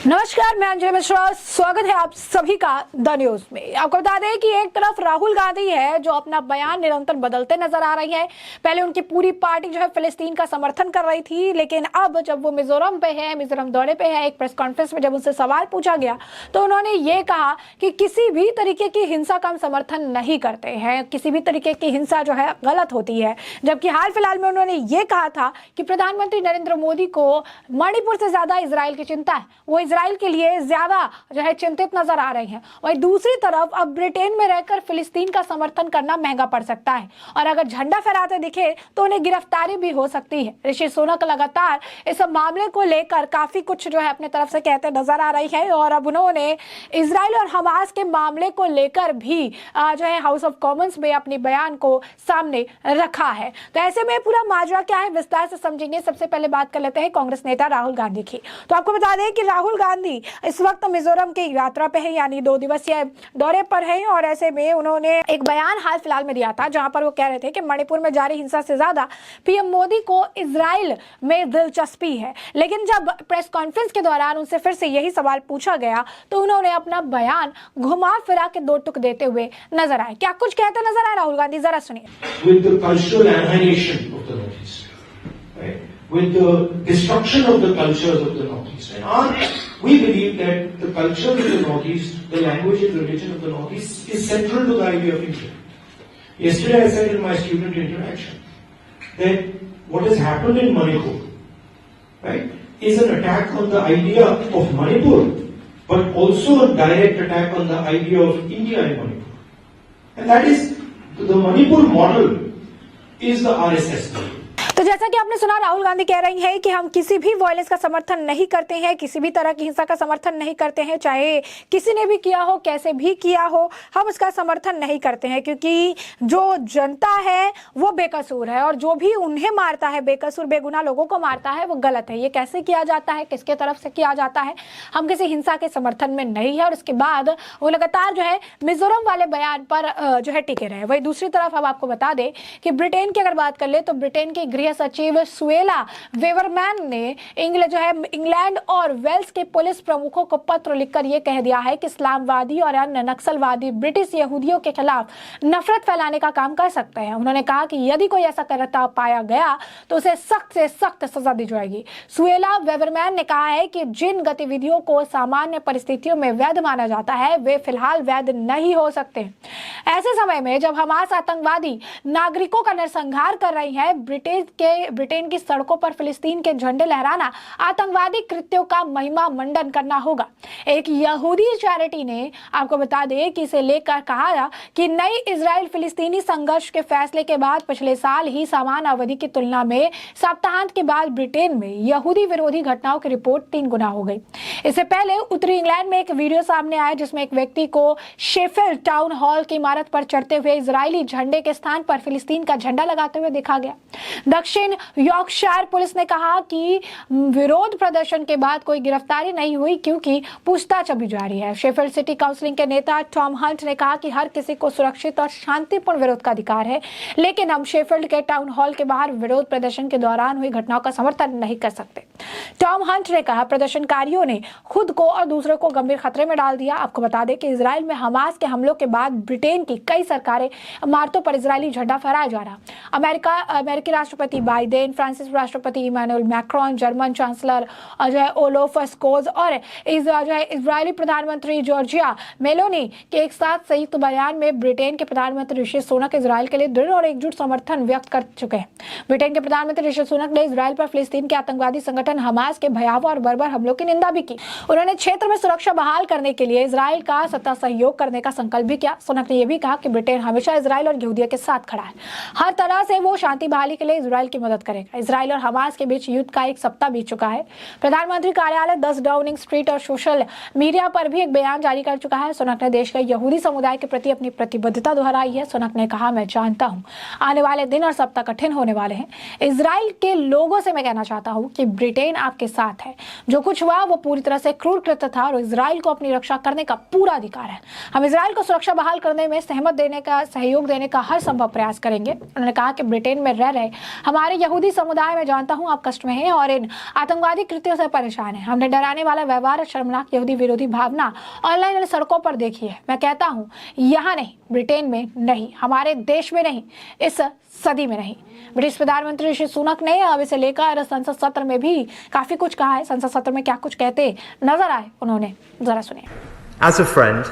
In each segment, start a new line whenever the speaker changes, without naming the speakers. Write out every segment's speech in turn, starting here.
नमस्कार, मैं अंजलि मिश्रा। स्वागत है आप सभी का द न्यूज में। आपको बता दें कि एक तरफ राहुल गांधी है जो अपना बयान निरंतर बदलते नजर आ रही है। पहले उनकी पूरी पार्टी जो है फिलिस्तीन का समर्थन कर रही थी, लेकिन अब जब वो मिजोरम पे है, मिजोरम दौरे पे है, एक प्रेस कॉन्फ्रेंस में जब उनसे सवाल पूछा गया तो उन्होंने ये कहा कि किसी भी तरीके की हिंसा का हम समर्थन नहीं करते हैं, किसी भी तरीके की हिंसा जो है गलत होती है। जबकि हाल फिलहाल में उन्होंने ये कहा था कि प्रधानमंत्री नरेंद्र मोदी को मणिपुर से ज्यादा इजराइल की चिंता है, वो इजराइल के लिए ज्यादा जो है चिंतित नजर आ रही हैं। वहीं दूसरी तरफ अब ब्रिटेन में रहकर फिलिस्तीन का समर्थन करना महंगा पड़ सकता है और अगर झंडा फहराते दिखे तो उन्हें गिरफ्तारी भी हो सकती है। ऋषि सुनक लगातार इस मामले को लेकर काफी कुछ जो है अपने तरफ से कहते नजर आ रही है और अब उन्होंने इजराइल और हमास के मामले को लेकर भी जो है हाउस ऑफ कॉमन्स में अपनी बयान को सामने रखा है। तो ऐसे में पूरा माजरा क्या है विस्तार से समझेंगे। सबसे पहले बात कर लेते हैं कांग्रेस नेता राहुल गांधी की। तो आपको बता दें कि राहुल गांधी इस वक्त मिजोरम की यात्रा पे है, यानी 2 दिवसीय दौरे पर है और ऐसे में उन्होंने एक बयान हाल फिलहाल में दिया था जहां पर वो कह रहे थे कि मणिपुर में जारी हिंसा से ज्यादा पीएम मोदी को इजराइल में दिलचस्पी है। लेकिन जब प्रेस कॉन्फ्रेंस के दौरान उनसे फिर से यही सवाल पूछा गया तो उन्होंने अपना बयान घुमा फिरा के 2 टुक देते हुए नजर आए। क्या कुछ कहते नजर आए राहुल गांधी, जरा सुनिए।
With the destruction of the cultures of the Northeast. And we believe that the culture of the Northeast, the language and religion of the Northeast is central to the idea of India. Yesterday I said in my student interaction that what has happened in Manipur, right, is an attack on the idea of Manipur, but also a direct attack on the idea of India in Manipur. And that is, the Manipur model is the RSS model.
तो जैसा कि आपने सुना, राहुल गांधी कह रही हैं कि हम किसी भी वायलेंस का समर्थन नहीं करते हैं, किसी भी तरह की हिंसा का समर्थन नहीं करते हैं, चाहे किसी ने भी किया हो, कैसे भी किया हो, हम उसका समर्थन नहीं करते हैं क्योंकि जो जनता है वो बेकसूर है और जो भी उन्हें मारता है, बेकसूर बेगुनाह लोगों को मारता है, वो गलत है। ये कैसे किया जाता है, किसके तरफ से किया जाता है, हम किसी हिंसा के समर्थन में नहीं है। और इसके बाद वो लगातार जो है मिजोरम वाले बयान पर जो है टिके रहे। वही दूसरी तरफ अब आपको बता दें कि ब्रिटेन की अगर बात कर ले तो ब्रिटेन के गृह सचिव सुएला वेवरमैन ने इंग्लैंड और वेल्स के पुलिस प्रमुखों को पत्र लिखकर यह कह दिया है कि इस्लामवादी और अन्य नक्सलवादी ब्रिटिश यहूदियों के खिलाफ नफरत फैलाने का काम कर सकते हैं। उन्होंने कहा कि यदि कोई ऐसा करता पाया गया तो उसे सख्त से सख्त सजा दी जाएगी। सुएला वेवरमैन ने कहा है कि जिन गतिविधियों को सामान्य परिस्थितियों में वैध माना जाता है वे फिलहाल वैध नहीं हो सकते। ऐसे समय में जब हमास आतंकवादी नागरिकों का नरसंहार कर रही है, ब्रिटेन की सड़कों पर फिलिस्तीन के झंडे लहराना आतंकवादी कृत्यों का महिमा मंडन करना होगा। एक यहूदी चैरिटी ने आपको बता दें कि इसे लेकर कहा कि नई इजराइल फिलिस्तीनी संघर्ष के फैसले के बाद पिछले साल ही समान अवधि की तुलना में सप्ताहांत के बाद ब्रिटेन में यहूदी विरोधी घटनाओं की रिपोर्ट 3 गुना हो गई। इससे पहले उत्तरी इंग्लैंड में एक वीडियो सामने आया जिसमें एक व्यक्ति को शेफील्ड टाउन हॉल की इमारत पर चढ़ते हुए इजरायली झंडे के स्थान पर फिलिस्तीन का झंडा लगाते हुए देखा गया। दक्षिण यॉर्कशायर पुलिस ने कहा कि विरोध प्रदर्शन के बाद कोई गिरफ्तारी नहीं हुई क्योंकि पूछताछ अभी जारी है। शेफील्ड सिटी काउंसिल के नेता टॉम हंट ने कहा कि हर किसी को सुरक्षित और शांतिपूर्ण विरोध का अधिकार है, लेकिन हम शेफील्ड के टाउन हॉल के बाहर विरोध प्रदर्शन के दौरान हुई घटनाओं का समर्थन नहीं कर सकते। टॉम हंट ने कहा प्रदर्शनकारियों ने खुद को और दूसरों को गंभीर खतरे में डाल दिया। आपको बता दें कि इजराइल में हमास के हमलों के बाद ब्रिटेन की कई सरकारें इमारतों पर इजरायली झंडा फहराया जा रहा। अमेरिकी राष्ट्रपति बाइडेन, फ्रांसीसी राष्ट्रपति Emmanuel Macron, German chancellor Olaf Scholz और इजरायली प्रधानमंत्री जॉर्जिया मेलोनी के एक साथ संयुक्त बयान में ब्रिटेन के प्रधानमंत्री ऋषि सुनक इजराइल के लिए दृढ़ और एकजुट समर्थन व्यक्त कर चुके हैं। ब्रिटेन के प्रधानमंत्री ऋषि सुनक ने इजराइल पर फिलिस्तीन के आतंकवादी संगठन हमास के भयावह और बर्बर हमलों की निंदा भी की। उन्होंने क्षेत्र में सुरक्षा बहाल करने के लिए इजराइल का सत्ता सहयोग करने का संकल्प भी किया। सुनक ने यह भी कहा कि ब्रिटेन हमेशा इजराइल और यहूदियों के साथ खड़ा है, हर तरह से वो शांति बहाली के लिए इजराइल की मदद करेगा। इजराइल और हमास के बीच युद्ध का 1 सप्ताह बीत चुका है। प्रधानमंत्री कार्यालय 10 डाउनिंग स्ट्रीट और सोशल मीडिया पर भी एक बयान जारी कर चुका है। सुनक ने देश के यहूदी समुदाय के प्रति अपनी प्रतिबद्धता दोहराई है। सुनक ने कहा, मैं जानता हूं आने वाले दिन और सप्ताह कठिन होने वाले हैं। इजराइल के लोगों से मैं कहना चाहता हूं कि ब्रिटेन आपके साथ है। जो कुछ हुआ वो पूरी तरह से क्रूर कृत्य था और इजराइल को अपनी रक्षा करने का पूरा अधिकार है। हम इजराइल को सुरक्षा बहाल करने में सहयोग देने का हर संभव प्रयास करेंगे। उन्होंने कहा कि ब्रिटेन में रह रहे हमारे यहूदी समुदाय में जानता हूं आप कष्ट में हैं और इन आतंकवादी कृत्यों से परेशान हैं। हमने डराने वाला व्यवहार और शर्मनाक यहूदी विरोधी भावना ऑनलाइन सड़कों पर देखी है। मैं कहता हूं यहाँ नहीं, ब्रिटेन में नहीं, हमारे देश में नहीं, इस सदी में नहीं। ब्रिटिश प्रधानमंत्री ऋषि सुनक ने अब इसे लेकर संसद सत्र में भी काफी कुछ कहा है। संसद सत्र में क्या कुछ कहते नजर आए उन्होंने, जरा सुनिए।
As a friend,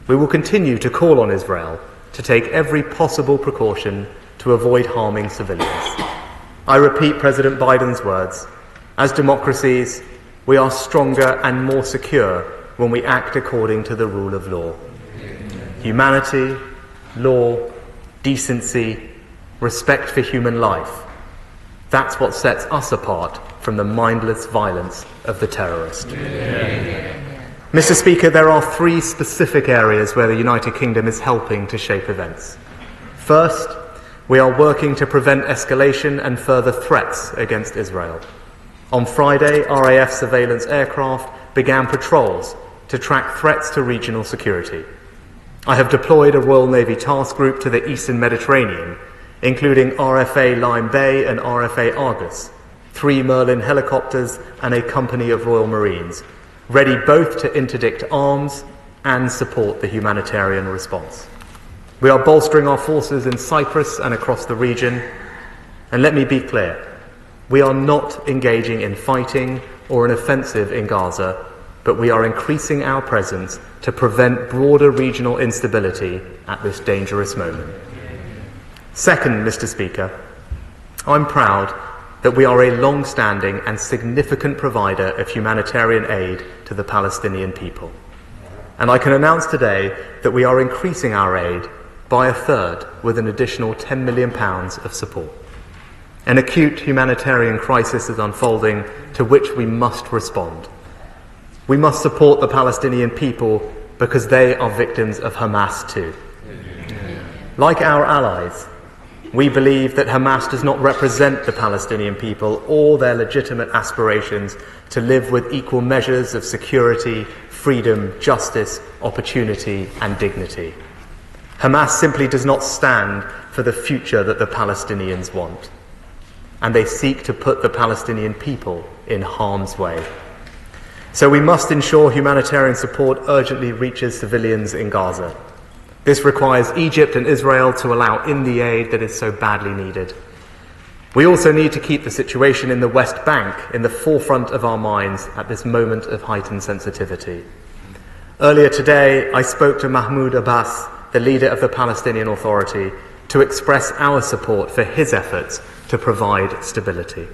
we will continue to call on Israel to take every possible precaution to avoid harming civilians. I repeat President Biden's words. As democracies, we are stronger and more secure when we act according to the rule of law. Humanity, law, decency, respect for human life. That's what sets us apart from the mindless violence of the terrorist. Mr. Speaker, there are three specific areas where the United Kingdom is helping to shape events. First, we are working to prevent escalation and further threats against Israel. On Friday, RAF surveillance aircraft began patrols to track threats to regional security. I have deployed a Royal Navy task group to the Eastern Mediterranean, including RFA Lyme Bay and RFA Argus, 3 Merlin helicopters and a company of Royal Marines, ready both to interdict arms and support the humanitarian response. We are bolstering our forces in Cyprus and across the region, and let me be clear, we are not engaging in fighting or an offensive in Gaza, but we are increasing our presence to prevent broader regional instability at this dangerous moment. Second, Mr. Speaker, I'm proud that we are a long-standing and significant provider of humanitarian aid to the Palestinian people. And I can announce today that we are increasing our aid by a third with an additional £10 million of support. An acute humanitarian crisis is unfolding to which we must respond. We must support the Palestinian people because they are victims of Hamas too. Like our allies, we believe that Hamas does not represent the Palestinian people or their legitimate aspirations to live with equal measures of security, freedom, justice, opportunity and dignity. Hamas simply does not stand for the future that the Palestinians want, and they seek to put the Palestinian people in harm's way. So we must ensure humanitarian support urgently reaches civilians in Gaza. This requires Egypt and Israel to allow in the aid that is so badly needed. We also need to keep the situation in the West Bank in the forefront of our minds at this moment of heightened sensitivity. Earlier today, I spoke to Mahmoud Abbas, the leader of the Palestinian Authority, to express our support for his efforts to provide stability.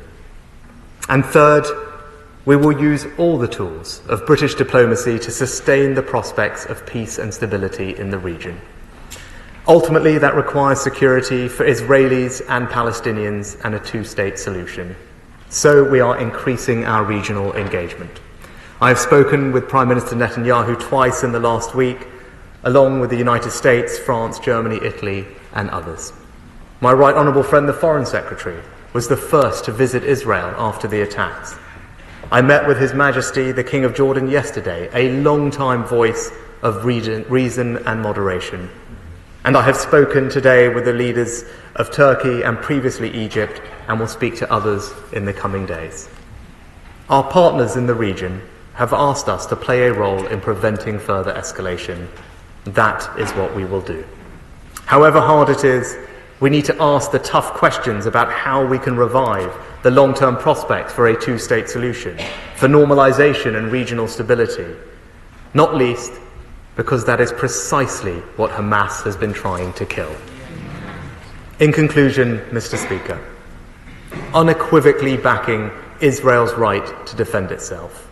And third, we will use all the tools of British diplomacy to sustain the prospects of peace and stability in the region. Ultimately, that requires security for Israelis and Palestinians and a two-state solution. So we are increasing our regional engagement. I have spoken with Prime Minister Netanyahu twice in the last week, along with the United States, France, Germany, Italy, and others. My right honourable friend, the Foreign Secretary, was the first to visit Israel after the attacks. I met with His Majesty, the King of Jordan, yesterday, a long-time voice of reason and moderation. And I have spoken today with the leaders of Turkey and previously Egypt, and will speak to others in the coming days. Our partners in the region have asked us to play a role in preventing further escalation. That is what we will do. However hard it is, we need to ask the tough questions about how we can revive the long-term prospects for a two-state solution, for normalization and regional stability, not least because that is precisely what Hamas has been trying to kill. In conclusion, Mr. Speaker, unequivocally backing Israel's right to defend itself,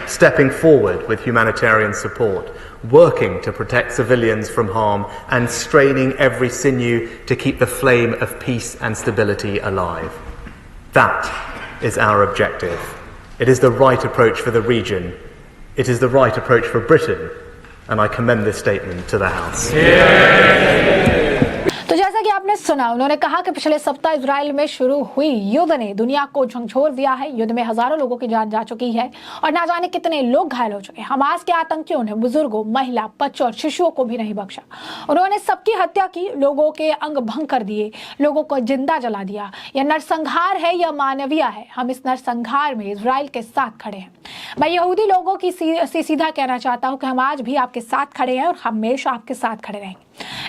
stepping forward with humanitarian support, working to protect civilians from harm, and straining every sinew to keep the flame of peace and stability alive. That is our objective. It is the right approach for the region. It is the right approach for Britain, and I commend this statement to the House.
तो जैसा कि आपने सुना, उन्होंने कहा कि पिछले सप्ताह इजराइल में शुरू हुई युद्ध ने दुनिया को झकझोर दिया है। युद्ध में हजारों लोगों की जान जा चुकी है और ना जाने कितने लोग घायल हो चुके हैं। हमास के आतंकियों ने बुजुर्गों, महिला, बच्चों और शिशुओं को भी नहीं बख्शा। उन्होंने सबकी हत्या की, लोगों के अंग भंग कर दिए, लोगों को जिंदा जला दिया। यह नरसंहार है, यह मानवीय है। हम इस नरसंहार में इजराइल के साथ खड़े हैं। मैं यहूदी लोगों की सीधा कहना चाहता हूं कि हम आज भी आपके साथ खड़े हैं और हमेशा आपके साथ खड़े रहेंगे।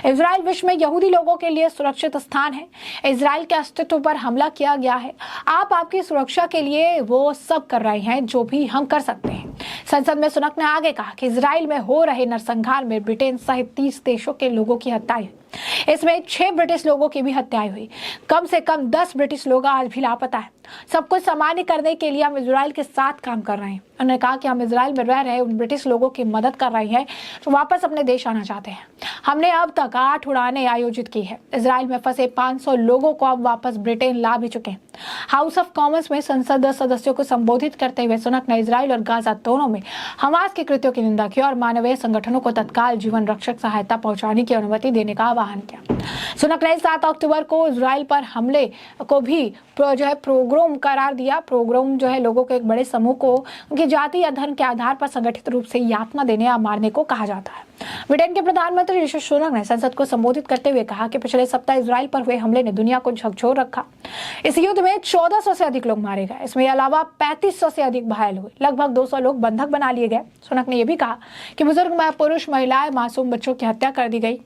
इजराइल विश्व में यहूदी लोगों के लिए सुरक्षित स्थान है। इजराइल के अस्तित्व पर हमला किया गया है। आपकी सुरक्षा के लिए वो सब कर रहे हैं जो भी हम कर सकते हैं। संसद में सुनक ने आगे कहा कि इजराइल में हो रहे नरसंहार में ब्रिटेन सहित 30 देशों के लोगों की हत्या हुई। इसमें 6 ब्रिटिश लोगों की भी हत्याएं हुई। कम से कम 10 ब्रिटिश लोग आज भी लापता है। सब कुछ सामान्य करने के लिए हम इजराइल के साथ काम कर रहे हैं। उन्होंने कहा कि हम इजराइल में रह रहे उन ब्रिटिश लोगों की मदद कर रहे हैं जो वापस अपने देश आना चाहते हैं। हमने अब तक 8 उड़ानें आयोजित की है। इजराइल में फंसे 500 लोगों को अब वापस ब्रिटेन ला भी चुके हैं। हाउस ऑफ कॉमन्स में संसद सदस्यों को संबोधित करते हुए सुनक ने इजराइल और गाजा दोनों में हमास के कृत्यों की निंदा की और मानवीय संगठनों को तत्काल जीवन रक्षक सहायता पहुंचाने की अनुमति देने का आह्वान किया। सुनक ने 7 अक्टूबर को इजराइल पर हमले को भी प्रोग्राम करार दिया। प्रोग्राम लोगों के एक बड़े समूह को उनकी जाति या धर्म के आधार पर संगठित रूप से यातना देने या मारने को कहा जाता है। ब्रिटेन के प्रधानमंत्री ऋषि सुनक ने संसद को संबोधित करते हुए कहा कि पिछले सप्ताह इजराइल पर हुए हमले ने दुनिया को झकझोर रखा। इस युद्ध में 1400 से अधिक लोग मारे गए। इसमें अलावा 3500 से अधिक घायल हुए। लगभग 200 लोग बंधक बना लिए गए। सुनक ने यह भी कहा कि बुजुर्ग, पुरुष, महिलाएं, मासूम बच्चों की हत्या कर दी गई,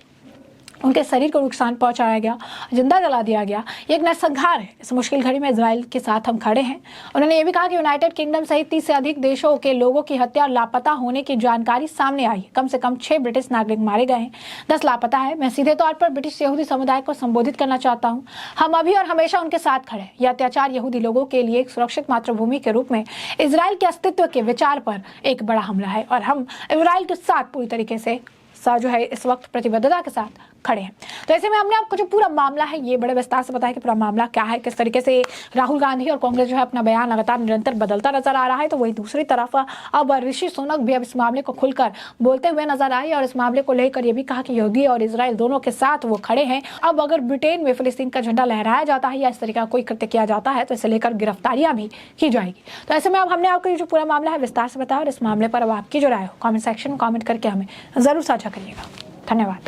उनके शरीर को नुकसान पहुंचाया गया, जिंदा जला दिया गया। ये एक नरसंहार है। इस मुश्किल घड़ी में इजराइल के साथ हम खड़े हैं। उन्होंने ये भी कहा कि यूनाइटेड किंगडम सहित 30 से अधिक देशों के लोगों की हत्या और लापता होने की जानकारी सामने आई। कम से कम 6 ब्रिटिश नागरिक मारे गए हैं, 10 लापता है। मैं सीधे तौर पर ब्रिटिश यहूदी समुदाय को संबोधित करना चाहता हूँ। हम अभी और हमेशा उनके साथ खड़े हैं। यह अत्याचार यहूदी लोगों के लिए एक सुरक्षित मातृभूमि के रूप में इजराइल के अस्तित्व के विचार पर एक बड़ा हमला है और हम इजराइल के साथ पूरी तरीके से इस वक्त प्रतिबद्धता के साथ खड़े हैं। तो ऐसे में हमने आपको जो पूरा मामला है ये बड़े विस्तार से बताया कि पूरा मामला क्या है, किस तरीके से राहुल गांधी और कांग्रेस अपना बयान लगातार निरंतर बदलता नजर आ रहा है। तो वही दूसरी तरफ अब ऋषि सुनक भी अब इस मामले को खुलकर बोलते हुए नजर आए और इस मामले को लेकर ये भी कहा कि यहूदी और इजराइल दोनों के साथ वो खड़े हैं। अब अगर ब्रिटेन में फिलिस्तीन का झंडा लहराया जाता है या इस तरीके का कोई कृत्य किया जाता है तो इसे लेकर गिरफ्तारियां भी की जाएगी। तो ऐसे में अब हमने आपको ये जो पूरा मामला है विस्तार से बताया और इस मामले पर अब आपकी जो राय हो कॉमेंट सेक्शन में कॉमेंट करके हमें जरूर साझा करिएगा। धन्यवाद।